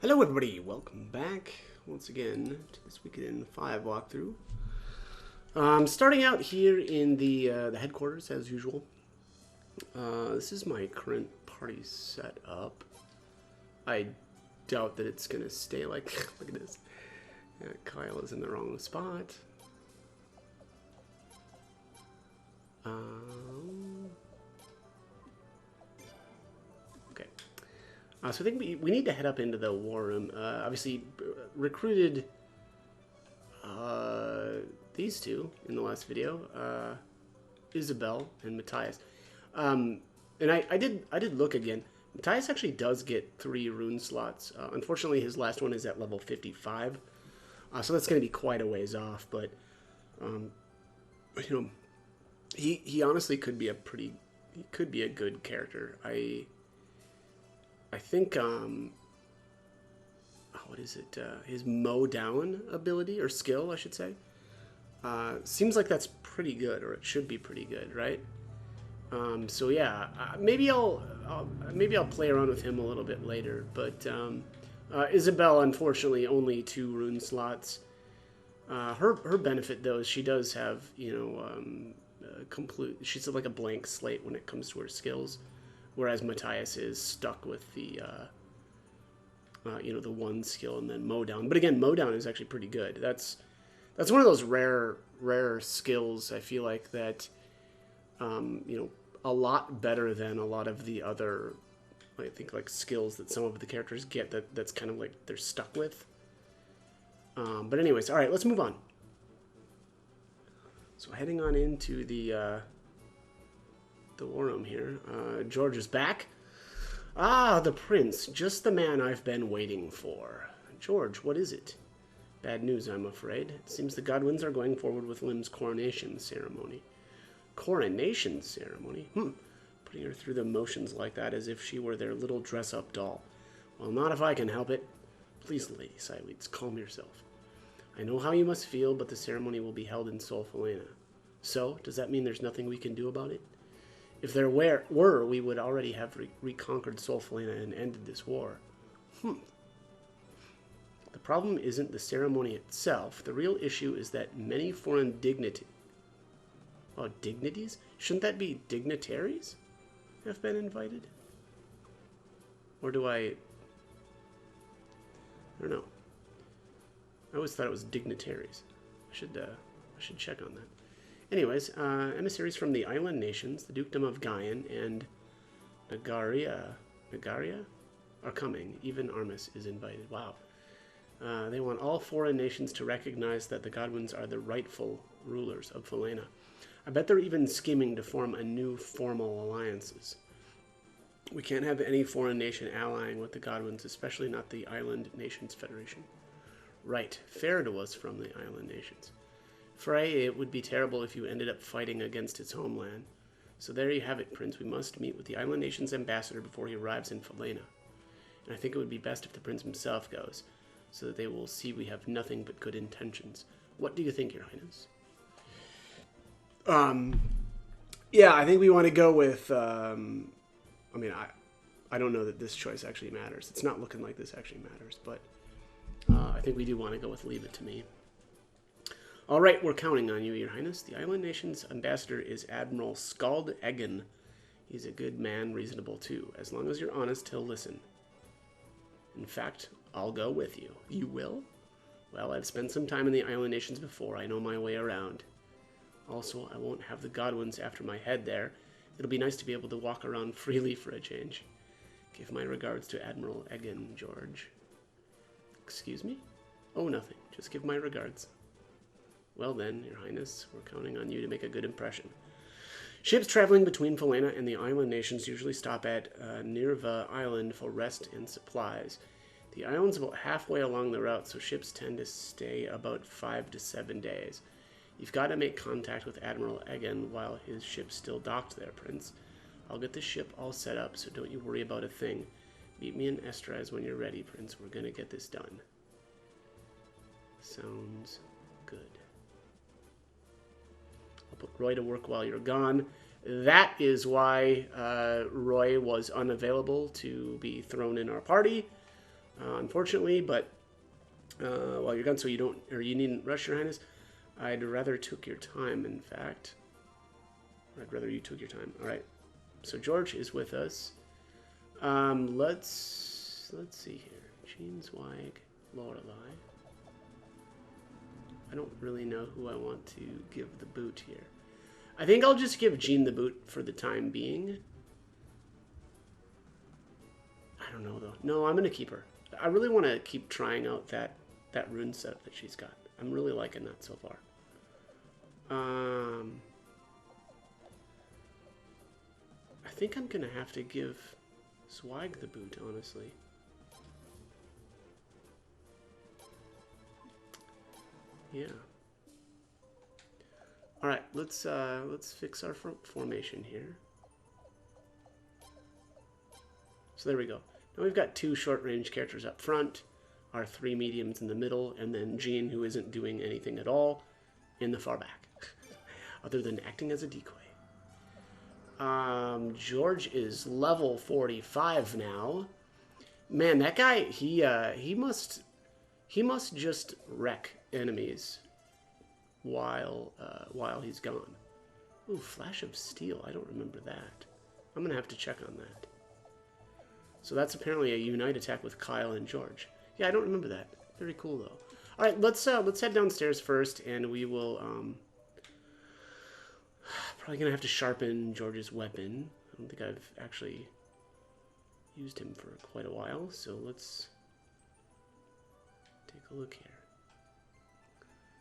Hello everybody, welcome back once again to this Suikoden 5 walkthrough. Starting out here in the headquarters as usual. This is my current party setup. I doubt that it's gonna stay like look at this. Yeah, Kyle is in the wrong spot. Okay. So I think we need to head up into the war room. Obviously, recruited these two in the last video, Isabel and Matthias. And I did look again. Matthias actually does get 3 rune slots. Unfortunately, his last one is at level 55, so that's going to be quite a ways off. But you know, he honestly could be a good character. I think, what is it? His mow down ability, or skill, I should say. Seems like that's pretty good, or it should be pretty good, right? So yeah, maybe I'll play around with him a little bit later. But Isabel, unfortunately, only 2 rune slots. Her benefit though is she does have, she's like a blank slate when it comes to her skills. Whereas Matthias is stuck with the, the 1 skill and then mow down. But again, mow down is actually pretty good. That's one of those rare skills. I feel like that, a lot better than a lot of the other, I think, like skills that some of the characters get. That's kind of like they're stuck with. But anyways, all right, let's move on. So heading on into the war room here. George is back. Ah, the prince. Just the man I've been waiting for. George, what is it? Bad news, I'm afraid. It seems the Godwins are going forward with Lim's coronation ceremony. Coronation ceremony? Putting her through the motions like that as if she were their little dress-up doll. Well, not if I can help it. Please, Lady Siweeds, calm yourself. I know how you must feel, but the ceremony will be held in Solfalena. So, does that mean there's nothing we can do about it? If there were, we would already have reconquered Solfalena and ended this war. The problem isn't the ceremony itself. The real issue is that many foreign dignities? Shouldn't that be dignitaries? Have been invited? Or do I don't know. I always thought it was dignitaries. I should check on that. Anyways, emissaries from the island nations, the Dukedom of Gaian, and Nagaria are coming. Even Armis is invited. Wow. They want all foreign nations to recognize that the Godwins are the rightful rulers of Falena. I bet they're even scheming to form a new formal alliances. We can't have any foreign nation allying with the Godwins, especially not the Island Nations Federation. Right, fair to us from the Island Nations. Frey, it would be terrible if you ended up fighting against its homeland. So there you have it, Prince. We must meet with the Island Nation's ambassador before he arrives in Falena. And I think it would be best if the Prince himself goes, so that they will see we have nothing but good intentions. What do you think, Your Highness? Yeah, I think we want to go with, I don't know that this choice actually matters. It's not looking like this actually matters, but I think we do want to go with Leave It to Me. All right, we're counting on you, Your Highness. The Island Nation's ambassador is Admiral Eggen. He's a good man, reasonable too. As long as you're honest, he'll listen. In fact, I'll go with you. You will? Well, I've spent some time in the Island Nations before. I know my way around. Also, I won't have the Godwins after my head there. It'll be nice to be able to walk around freely for a change. Give my regards to Admiral Eggen, George. Excuse me? Oh, nothing. Just give my regards. Well then, Your Highness, we're counting on you to make a good impression. Ships traveling between Falena and the island nations usually stop at Nirva Island for rest and supplies. The island's about halfway along the route, so ships tend to stay about 5 to 7 days. You've got to make contact with Admiral Eggen while his ship's still docked there, Prince. I'll get the ship all set up, so don't you worry about a thing. Meet me in Estraz when you're ready, Prince. We're going to get this done. Sounds good. I'll put Roy to work while you're gone. That is why Roy was unavailable to be thrown in our party. unfortunately, but while you're gone, so you don't, or you needn't rush, Your Highness. I'd rather took your time, in fact. I'd rather you took your time. All right. So George is with us. Let's see here. Jean Zweig, Lorelei. I don't really know who I want to give the boot here. I think I'll just give Jean the boot for the time being. I don't know though. No, I'm gonna keep her. I really want to keep trying out that rune set that she's got. I'm really liking that so far. I think I'm gonna have to give Swag the boot, honestly. Yeah. All right, let's fix our formation here. So there we go. Now we've got 2 short-range characters up front, our 3 mediums in the middle, and then Jean, who isn't doing anything at all, in the far back, other than acting as a decoy. George is level 45 now. Man, that guy, he must just wreck enemies while he's gone. Ooh, Flash of Steel. I don't remember that. I'm gonna have to check on that. So that's apparently a unite attack with Kyle and George. Yeah, I don't remember that. Very cool though. All right, let's head downstairs first, and we will probably gonna have to sharpen George's weapon. I don't think I've actually used him for quite a while, so let's take a look here.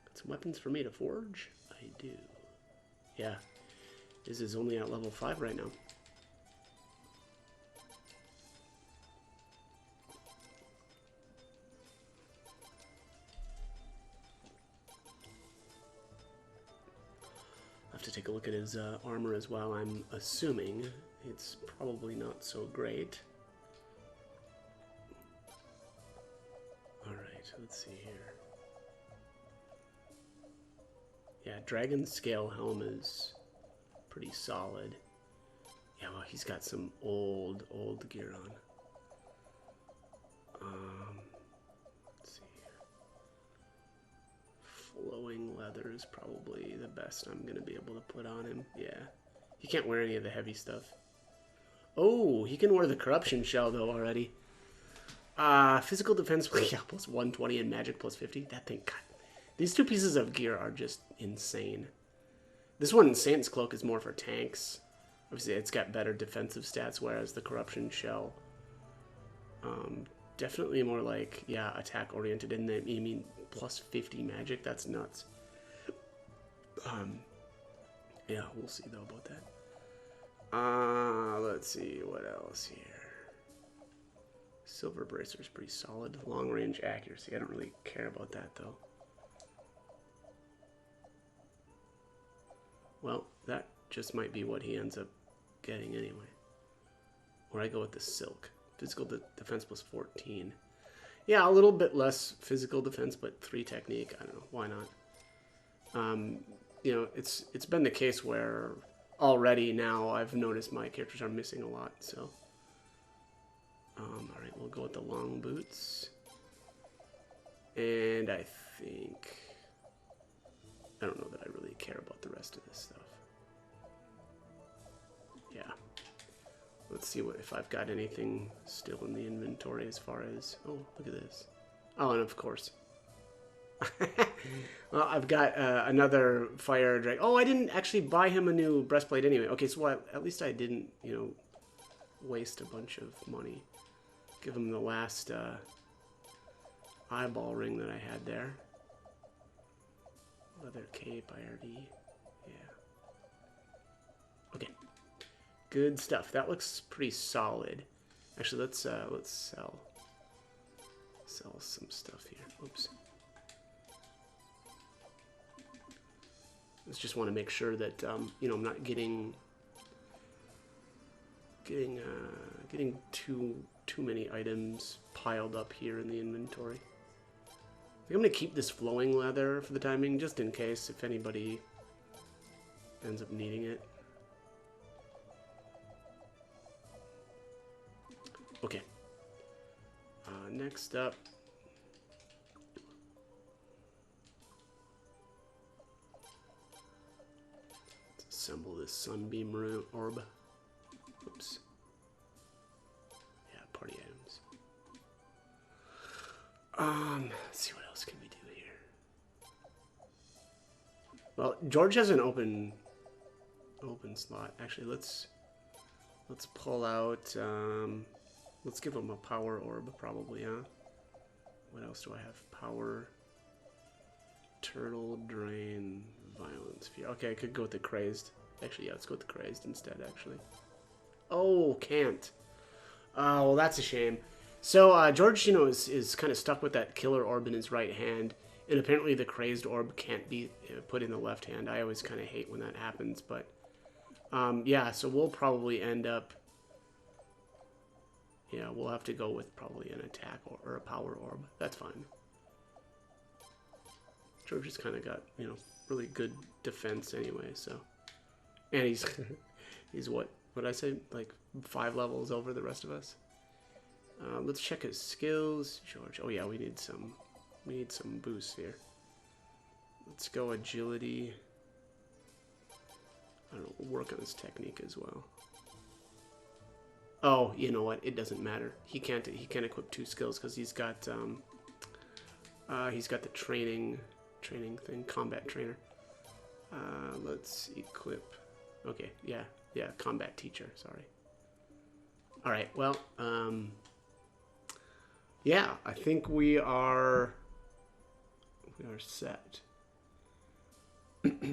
Got some weapons for me to forge? I do. Yeah, this is only at level 5 right now. To take a look at his armor as well. I'm assuming it's probably not so great. Alright, let's see here. Yeah, Dragon Scale Helm is pretty solid. Yeah, well, he's got some old gear on. Let's see here. Flowing leather is probably the best I'm going to be able to put on him. Yeah. He can't wear any of the heavy stuff. Oh, he can wear the Corruption Shell, though, already. Physical defense, yeah, plus 120 and magic plus 50. That thing, God. These 2 pieces of gear are just insane. This one, Saint's Cloak, is more for tanks. Obviously, it's got better defensive stats, whereas the Corruption Shell, definitely more like, yeah, attack-oriented. And then, you mean, plus 50 magic? That's nuts. Yeah, we'll see, though, about that. Let's see, what else here? Silver Bracer is pretty solid. Long-range accuracy. I don't really care about that, though. Well, that just might be what he ends up getting anyway. Or I go with the Silk. Physical defense plus 14. Yeah, a little bit less physical defense, but 3 technique. I don't know. Why not? You know, it's been the case where already now I've noticed my characters are missing a lot, so... Alright, we'll go with the long boots. And I think... I don't know that I really care about the rest of this stuff. Yeah. Let's see if I've got anything still in the inventory as far as... Oh, look at this. Oh, and of course. Well, I've got another fire drake. Oh, I didn't actually buy him a new breastplate anyway. Okay, so at least I didn't, you know, waste a bunch of money. Give him the last eyeball ring that I had there. Leather cape, IRD. Yeah. Okay. Good stuff. That looks pretty solid. Actually, let's sell some stuff here. Oops. Let's just want to make sure that you know, I'm not getting too many items piled up here in the inventory. I think I'm going to keep this flowing leather for the timing, just in case if anybody ends up needing it. Okay. Next up, let's assemble this sunbeam orb. Oops. Yeah, party items. Let's see what else can we do here. Well, George has an open slot. Actually, let's pull out. Let's give him a power orb, probably, huh? What else do I have? Power, turtle, drain, violence, fear. Okay, I could go with the crazed. Actually, yeah, let's go with the crazed instead, actually. Oh, can't. Oh, well, that's a shame. So, George, you know, is kind of stuck with that killer orb in his right hand, and apparently the crazed orb can't be put in the left hand. I always kind of hate when that happens, but, yeah, so we'll probably end up... Yeah, we'll have to go with probably an attack or a power orb. That's fine. George has kind of got, you know, really good defense anyway, so... And he's... he's what did I say? Like 5 levels over the rest of us? Let's check his skills. George. Oh yeah, we need some boosts here. Let's go agility. I don't know, we'll work on his technique as well. Oh, you know what? It doesn't matter. He can't equip 2 skills because he's got the training thing, combat trainer. Let's equip. Okay, yeah, combat teacher. Sorry. All right. Well, yeah, I think we are set. Let's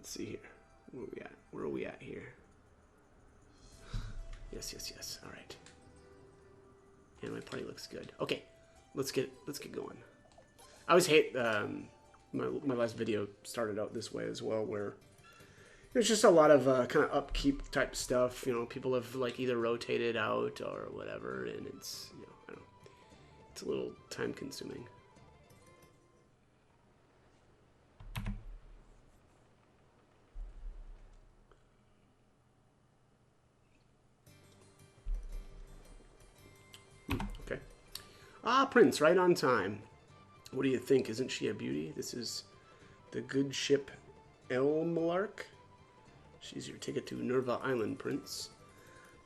see here. Where are we at here? Yes. All right. And my party looks good. Okay, let's get going. I always hate my last video started out this way as well, where there's just a lot of kind of upkeep type stuff. You know, people have like either rotated out or whatever, and it's, you know, I don't know, it's a little time consuming. Okay. Ah, Prince, right on time. What do you think? Isn't she a beauty? This is the good ship Elmlark. She's your ticket to Nerva Island, Prince.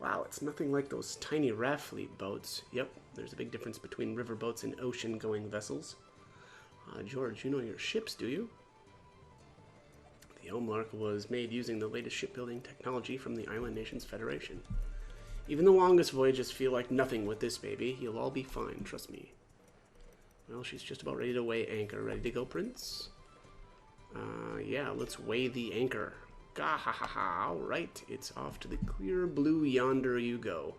Wow, it's nothing like those tiny raft fleet boats. Yep, there's a big difference between river boats and ocean-going vessels. George, you know your ships, do you? The Elmlark was made using the latest shipbuilding technology from the Island Nations Federation. Even the longest voyages feel like nothing with this baby. You'll all be fine, trust me. Well, she's just about ready to weigh anchor. Ready to go, Prince? Yeah, let's weigh the anchor. Gah-ha-ha-ha. All right, it's off to the clear blue yonder you go.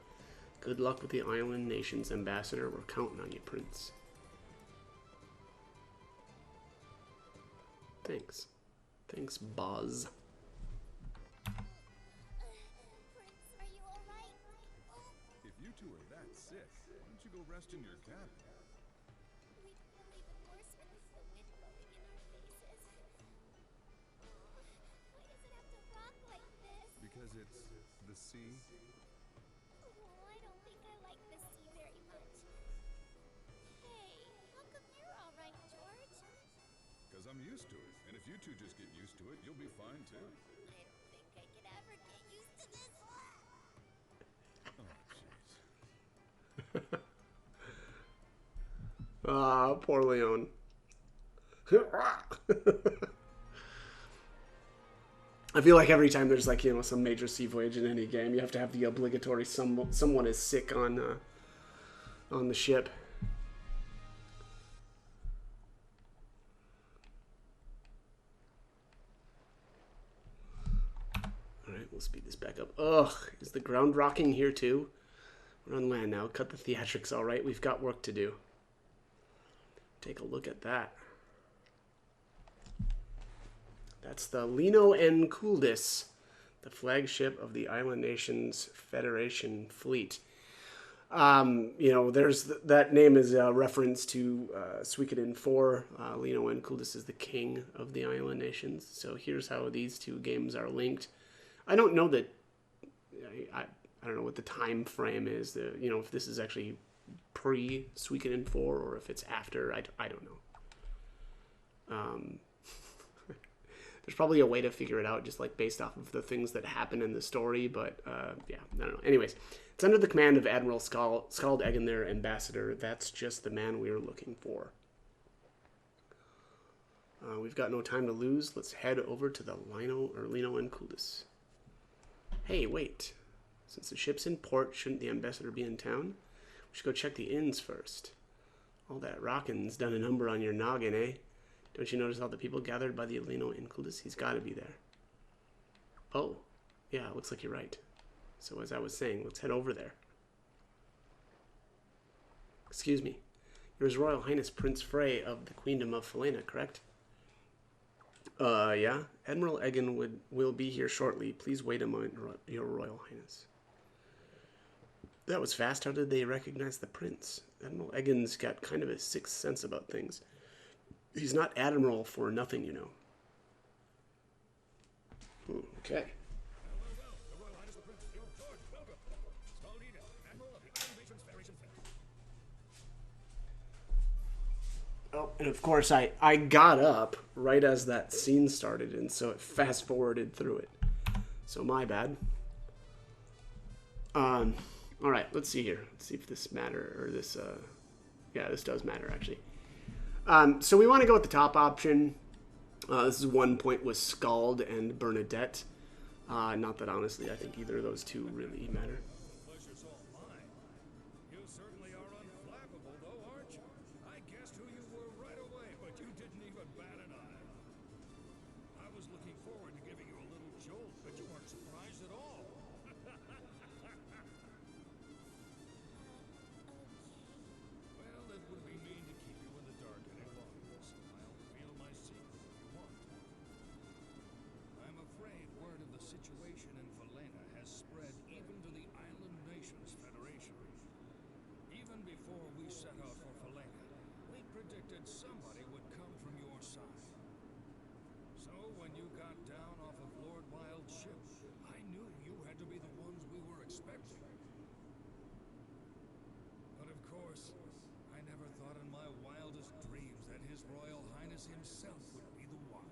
Good luck with the Island Nations Ambassador. We're counting on you, Prince. Thanks. Thanks, Boz. Rest in your cabin. We'd feel even worse with the fluid blowing in our faces. Why does it have to rock like this? Because it's the sea. Oh, I don't think I like the sea very much. Hey, how come you're all right, George? Because I'm used to it. And if you two just get used to it, you'll be fine too. I don't think I could ever get used to this. Oh, jeez. Ah, poor Leon. I feel like every time there's like, you know, some major sea voyage in any game, you have to have the obligatory someone is sick on the ship. All right, we'll speed this back up. Ugh, is the ground rocking here too? We're on land now. Cut the theatrics, all right? We've got work to do. Take a look at that. That's the Lino and Kuldis, the flagship of the Island Nations Federation fleet. You know, there's that name is a reference to Suikoden 4. Lino and Kuldis is the king of the Island Nations. So here's how these two games are linked. I don't know that... I don't know what the time frame is. You know, if this is actually pre Suikoden 4 or if it's after. I don't know. There's probably a way to figure it out, just like based off of the things that happen in the story. But yeah, I don't know. Anyways, it's under the command of Admiral Scald Eggen, their ambassador. That's just the man we are looking for. We've got no time to lose. Let's head over to the Lino and Kulis. Hey, wait. Since the ship's in port, shouldn't the ambassador be in town? We should go check the inns first. All that rocking's done a number on your noggin, eh? Don't you notice all the people gathered by the Lino and Kulis? He's got to be there. Oh, yeah, looks like you're right. So as I was saying, let's head over there. Excuse me. You're His Royal Highness Prince Frey of the Queendom of Falena, correct? Yeah. Admiral Eggen will be here shortly. Please wait a moment, Your Royal Highness. That was fast. How did they recognize the prince? Admiral Eggen's got kind of a sixth sense about things. He's not Admiral for nothing, you know. Okay. Oh, and of course I got up right as that scene started, and so it fast forwarded through it. So my bad. All right, let's see here. Let's see if this matter or this. Yeah, this does matter actually. So we want to go with the top option. This is 1 point with Scald and Bernadette. Not that honestly, I think either of those two really matter. Pleasure's all mine. You certainly are unflappable, though, aren't you? I guessed who you were right away, but you didn't even bat an eye. I was looking forward to giving you a little jolt, but you weren't surprised at all. Well, it would be mean to keep you in the dark any longer, so I'll reveal my secret if you want. I'm afraid word of the situation in Falena has spread even to the Island Nations Federation. Even before we set out for Falena, we predicted somebody would come from your side. So when you got down off of Lord Wild's ship, I knew you had to be the ones we were expecting. But of course, I never thought in my wildest dreams that His Royal Highness himself would be the one.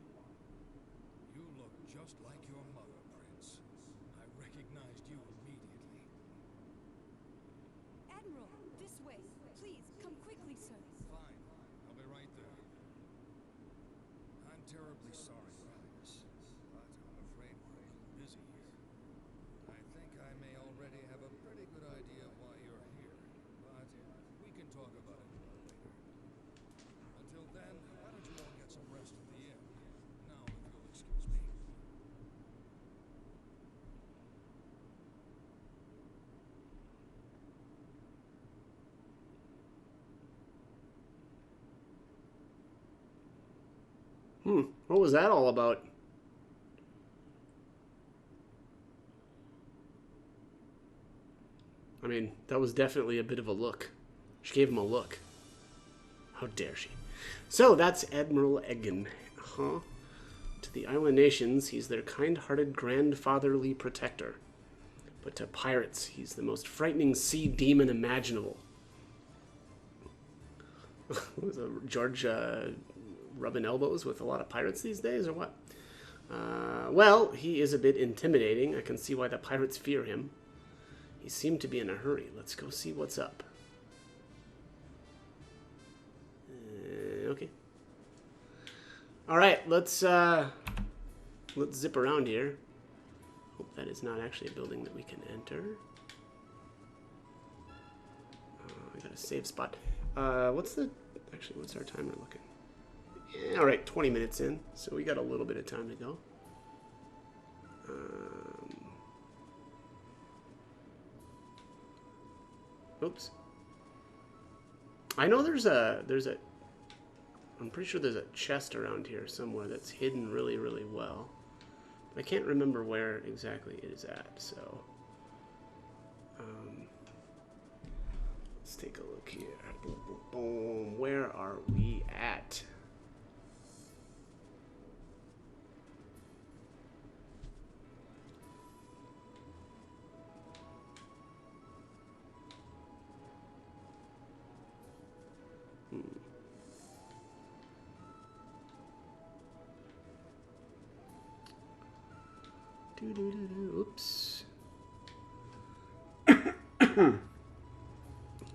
You look just like your mother, Prince. I recognized you immediately. Admiral, this way. Please, come quickly, sir. Fine. I'll be right there. I'm terribly sorry, Your Highness, but I'm afraid we're a little busy here. I think I may already have a pretty good idea of why you're here, but we can talk about it more later. Until then, why don't you all get some rest at the inn? Now, if you'll excuse me. What was that all about? I mean, that was definitely a bit of a look. She gave him a look. How dare she? So, that's Admiral Eggen, huh? To the island nations, he's their kind-hearted grandfatherly protector. But to pirates, he's the most frightening sea demon imaginable. Was George rubbing elbows with a lot of pirates these days, or what? Well, he is a bit intimidating. I can see why the pirates fear him. He seemed to be in a hurry. Let's go see what's up. Okay. All right, let's zip around here. Hope that is not actually a building that we can enter. I got a save spot. What's our timer looking? Yeah, all right, 20 minutes in, so we got a little bit of time to go. Oops. I know there's a. I'm pretty sure there's a chest around here somewhere that's hidden really, really well. I can't remember where exactly it is at, so. Let's take a look here. Boom, boom, boom. Where are we at? Oops.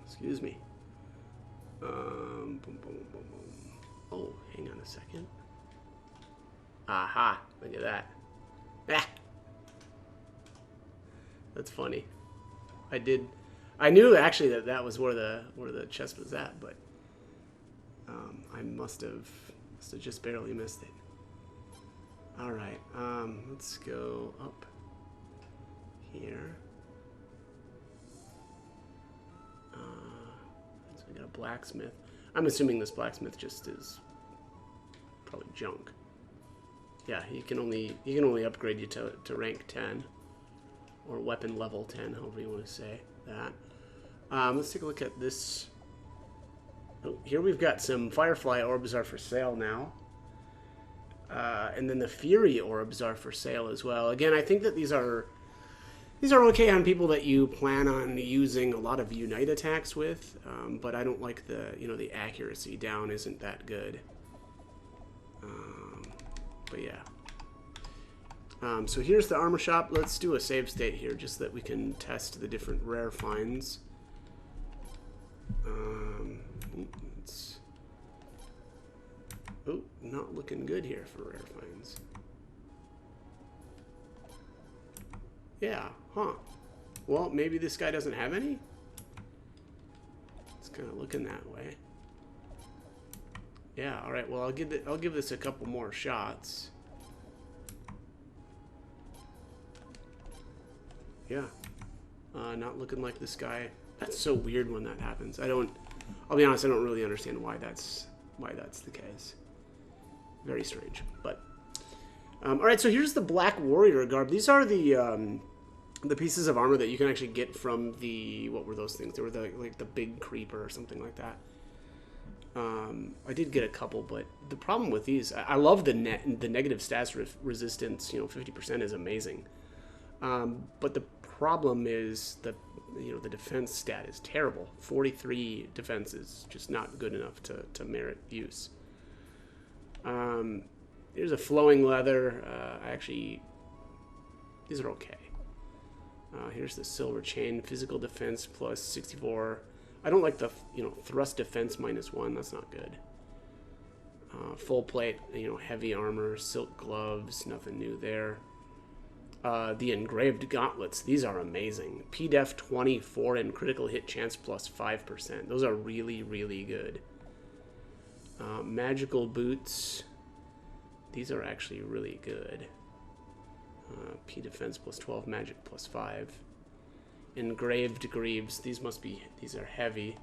Excuse me. Boom, boom, boom, boom. Oh, hang on a second. Aha! Look at that. Ah! That's funny. I knew actually that was where the chest was at, but I must have just barely missed it. All right, let's go up here. So we got a blacksmith. I'm assuming this blacksmith just is probably junk. Yeah, he can only upgrade you to rank 10 or weapon level 10, however you want to say that. Let's take a look at this. Oh, here we've got some Firefly orbs are for sale now. And then the Fury orbs are for sale as well. Again, I think that these are okay on people that you plan on using a lot of Unite attacks with, but I don't like the accuracy down isn't that good. But yeah. So here's the armor shop. Let's do a save state here just so that we can test the different rare finds. Oh, not looking good here for rare finds. Yeah, huh. Well, maybe this guy doesn't have any? It's kind of looking that way. Yeah, alright, well, I'll give this a couple more shots. Yeah. Not looking like this guy. That's so weird when that happens. I'll be honest, I don't really understand why that's the case. Very strange, but all right. So here's the Black Warrior garb. These are the pieces of armor that you can actually get from the what were those things? They were like the big creeper or something like that. I did get a couple, but the problem with these, I love the negative stats resistance. 50% is amazing, but the problem is that the defense stat is terrible. 43 defense is just not good enough to merit use. Here's a flowing leather. These are okay. Here's the silver chain, physical defense plus 64. I don't like the thrust defense -1. That's not good. Full plate, heavy armor, silk gloves, nothing new there. The engraved gauntlets, these are amazing. PDEF 24 and critical hit chance plus 5%. Those are really, really good. Magical boots. These are actually really good. P defense plus 12, magic plus 5. Engraved greaves. These are heavy.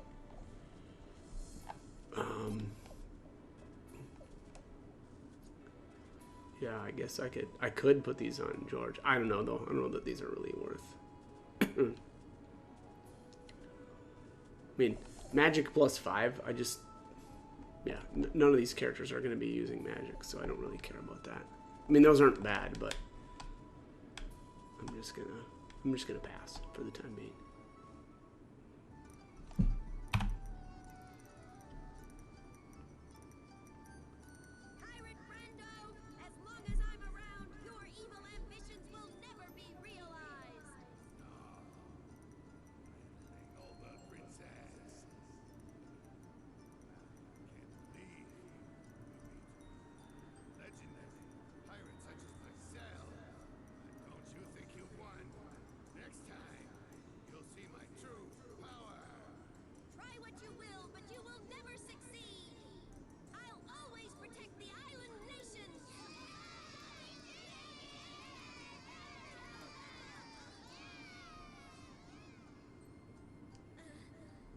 Yeah, I guess I could put these on George. I don't know though. I don't know that these are really worth. I mean, magic plus 5. Yeah, none of these characters are going to be using magic, so I don't really care about that. I mean, those aren't bad, but I'm just gonna pass for the time being. Pirate Brando, as long as I'm around, your evil ambitions will never be realized. All the princess. Can't believe legendary pirates such as myself. Don't you think you won? Next time, you'll see my true power. Try what you will, but you will never succeed. I'll always protect the island nation.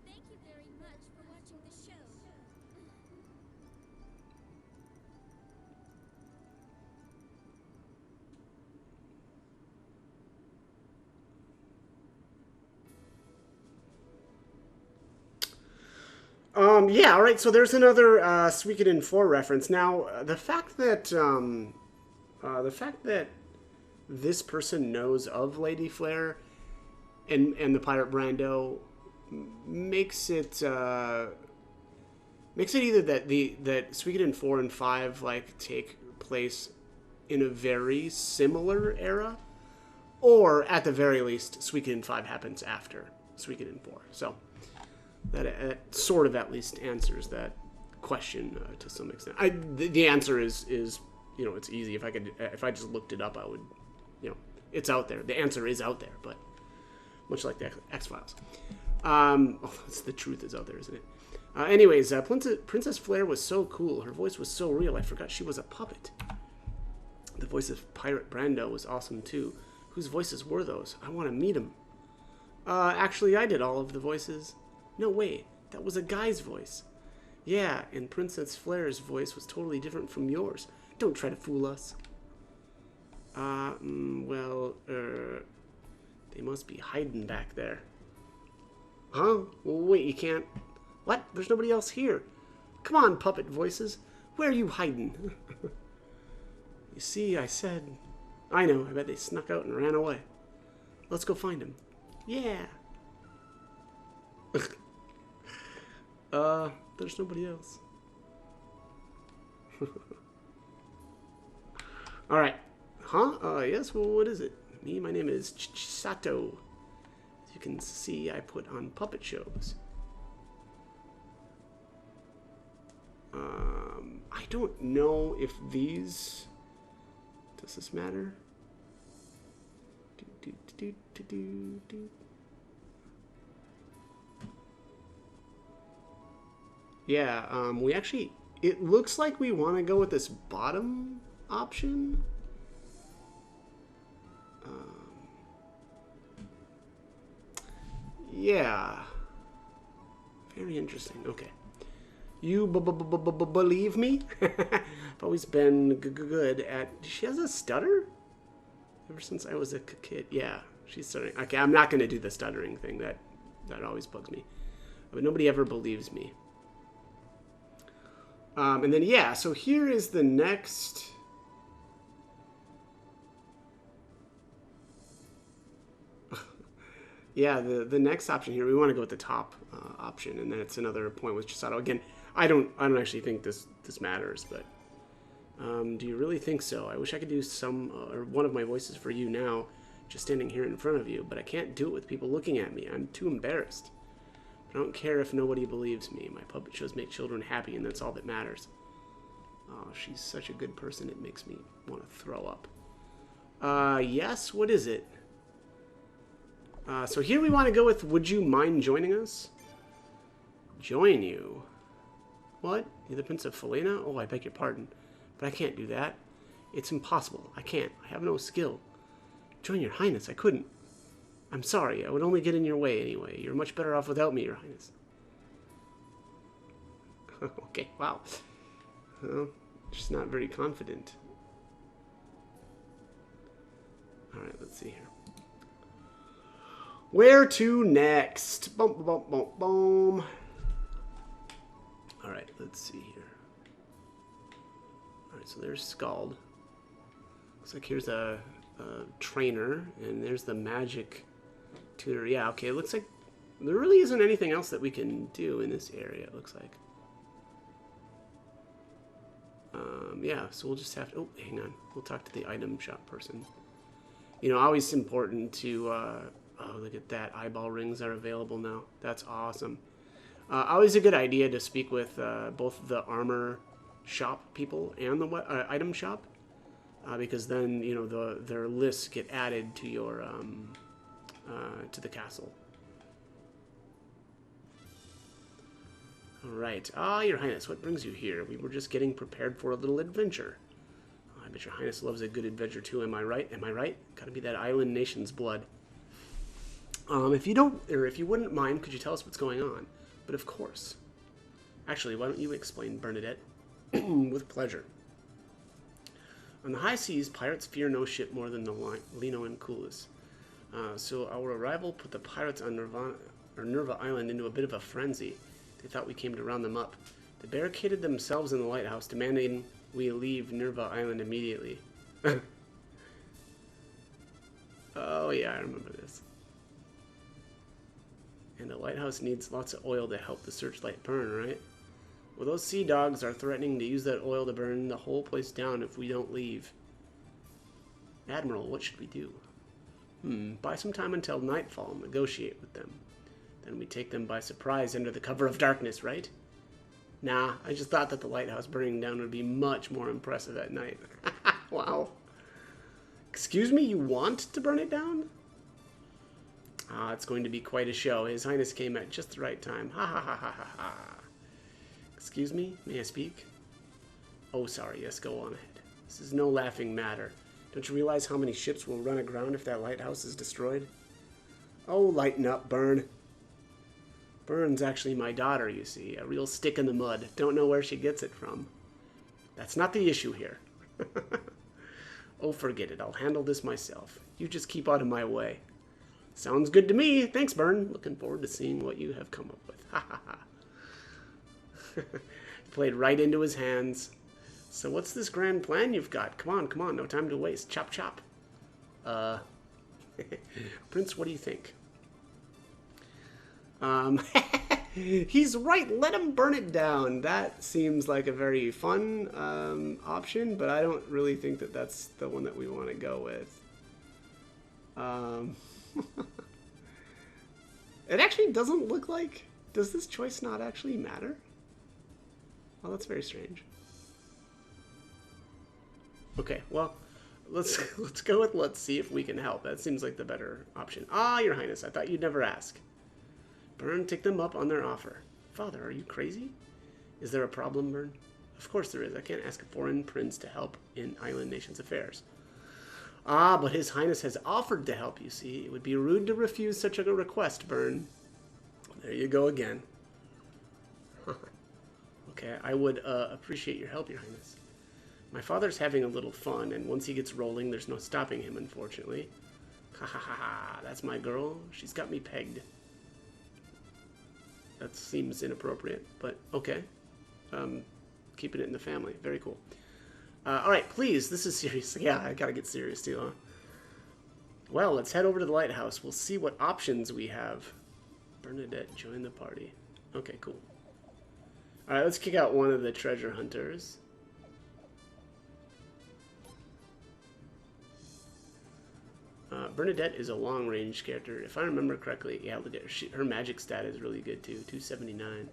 Thank you very much for watching the show. Yeah, all right. So there's another Suikoden 4 reference. Now, the fact that this person knows of Lady Flare and the Pirate Brando makes it Makes it either that that Suikoden 4 and 5 like take place in a very similar era, or at the very least, Suikoden 5 happens after Suikoden 4. So that sort of at least answers that question to some extent. The answer is you know, it's easy. If I just looked it up, I would, you know, it's out there. The answer is out there, but much like the X-Files. The truth is out there, isn't it? Anyways, Princess Flare was so cool. Her voice was so real. I forgot she was a puppet. The voice of Pirate Brando was awesome too. Whose voices were those? I want to meet him. Actually, I did all of the voices. No way, that was a guy's voice. Yeah, and Princess Flare's voice was totally different from yours. Don't try to fool us. They must be hiding back there. Huh? Well, wait, you can't... What? There's nobody else here. Come on, puppet voices. Where are you hiding? You see, I said... I know, I bet they snuck out and ran away. Let's go find them. Yeah. There's nobody else. Alright. Huh? Yes, well, what is it? My name is Sato. As you can see, I put on puppet shows. I don't know if these... Does this matter? Yeah, we actually... It looks like we want to go with this bottom option. Yeah. Very interesting. Okay. You believe me? I've always been good at... She has a stutter? Ever since I was a kid. Yeah, she's stuttering. Okay, I'm not going to do the stuttering thing. That always bugs me. But nobody ever believes me. And then, yeah, so here is the next... Yeah, the next option here, we want to go with the top option, and then it's another point with Chisato. Again, I don't actually think this matters, but do you really think so? I wish I could do some or one of my voices for you now, just standing here in front of you, but I can't do it with people looking at me. I'm too embarrassed. But I don't care if nobody believes me. My puppet shows make children happy, and that's all that matters. Oh, she's such a good person, it makes me want to throw up. Yes, what is it? So here we want to go with, would you mind joining us? Join you? What? You're the Prince of Felena? Oh, I beg your pardon. But I can't do that. It's impossible. I can't. I have no skill. Join your highness. I couldn't. I'm sorry. I would only get in your way anyway. You're much better off without me, your highness. Okay, wow. Well, she's not very confident. Alright, let's see here. Where to next? Boom, boom, boom, boom. Alright, let's see here. Alright, so there's Scald. Looks like here's a trainer, and there's the magic tutor. Yeah, okay, it looks like there really isn't anything else that we can do in this area, it looks like. Yeah, so we'll just have to... Oh, hang on. We'll talk to the item shop person. You know, always important to... oh, look at that. Eyeball rings are available now. That's awesome. Always a good idea to speak with both the armor shop people and the item shop. Because then, you know, their lists get added to your... to the castle. Alright. Ah, your highness, what brings you here? We were just getting prepared for a little adventure. Oh, I bet your highness loves a good adventure too, am I right? Am I right? Gotta be that island nation's blood. If you don't, or if you wouldn't mind, could you tell us what's going on? But of course. Actually, why don't you explain, Bernadette? With pleasure. On the high seas, pirates fear no ship more than the Lino and Kulis. So our arrival put the pirates on Nerva Island into a bit of a frenzy. They thought we came to round them up. They barricaded themselves in the lighthouse, demanding we leave Nerva Island immediately. Oh yeah, I remember this. And the lighthouse needs lots of oil to help the searchlight burn, right? Well, those sea dogs are threatening to use that oil to burn the whole place down if we don't leave. Admiral, what should we do? Buy some time until nightfall and negotiate with them. Then we take them by surprise under the cover of darkness, right? Nah, I just thought that the lighthouse burning down would be much more impressive at night. Wow. Excuse me, you want to burn it down? Ah, it's going to be quite a show. His Highness came at just the right time. Ha ha ha ha ha ha. Excuse me, may I speak? Oh, sorry, yes, go on ahead. This is no laughing matter. Don't you realize how many ships will run aground if that lighthouse is destroyed? Oh, lighten up, Byrne. Byrne's actually my daughter, you see. A real stick in the mud. Don't know where she gets it from. That's not the issue here. Oh, forget it. I'll handle this myself. You just keep out of my way. Sounds good to me. Thanks, Byrne. Looking forward to seeing what you have come up with. Ha ha ha. Played right into his hands. So what's this grand plan you've got? Come on, come on. No time to waste. Chop, chop. Prince, what do you think? He's right. Let him burn it down. That seems like a very fun option, but I don't really think that that's the one that we want to go with. It actually doesn't look like... Does this choice not actually matter? Well, that's very strange. Okay, well, let's go with let's see if we can help. That seems like the better option. Ah, Your Highness, I thought you'd never ask. Byrne, take them up on their offer. Father, are you crazy? Is there a problem, Byrne? Of course there is. I can't ask a foreign prince to help in island nations' affairs. Ah, but His Highness has offered to help, you see. It would be rude to refuse such a request, Byrne. There you go again. Okay, I would appreciate your help, Your Highness. My father's having a little fun, and once he gets rolling, there's no stopping him, unfortunately. Ha ha ha ha, that's my girl. She's got me pegged. That seems inappropriate, but okay. Keeping it in the family. Very cool. Alright, please, this is serious. Yeah, I gotta get serious too, huh? Well, let's head over to the lighthouse. We'll see what options we have. Bernadette, join the party. Okay, cool. Alright, let's kick out one of the treasure hunters. Bernadette is a long-range character. If I remember correctly, yeah, look at her. Her magic stat is really good too. 279.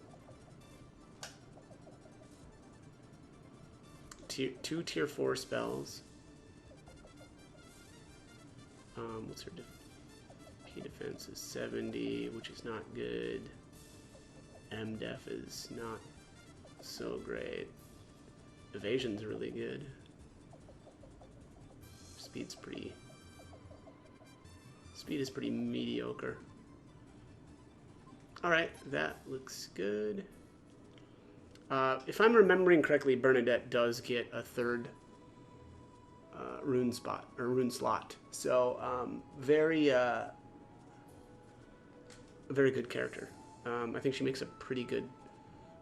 Two tier 4 spells. What's her key defense is 70, which is not good. MDef is not so great. Evasion's really good. Speed is pretty mediocre. Alright, that looks good. If I'm remembering correctly, Bernadette does get a third rune slot. So, very good character. I think she makes a pretty good,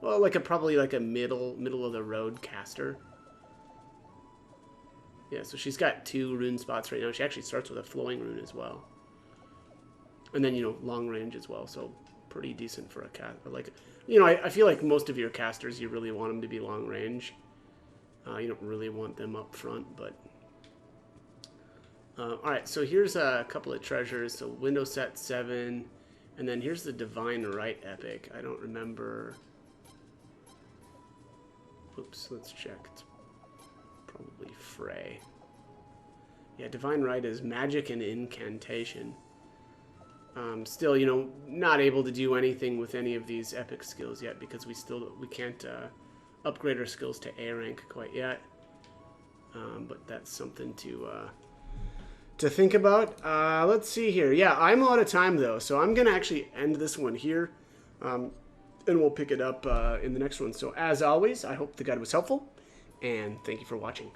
well, probably like a middle of the road caster. Yeah, so she's got 2 rune spots right now. She actually starts with a flowing rune as well. And then, long range as well, so pretty decent for a cast. Like, I feel like most of your casters, you really want them to be long range. You don't really want them up front, but... Alright, so here's a couple of treasures. So window set 7, and then here's the Divine Right epic. I don't remember... Oops, let's check. It's probably Frey. Yeah, Divine Right is magic and incantation. Still, not able to do anything with any of these epic skills yet because we can't upgrade our skills to A rank quite yet. But that's something to think about. Let's see here. Yeah, I'm out of time though, so I'm gonna actually end this one here, and we'll pick it up in the next one. So as always, I hope the guide was helpful, and thank you for watching.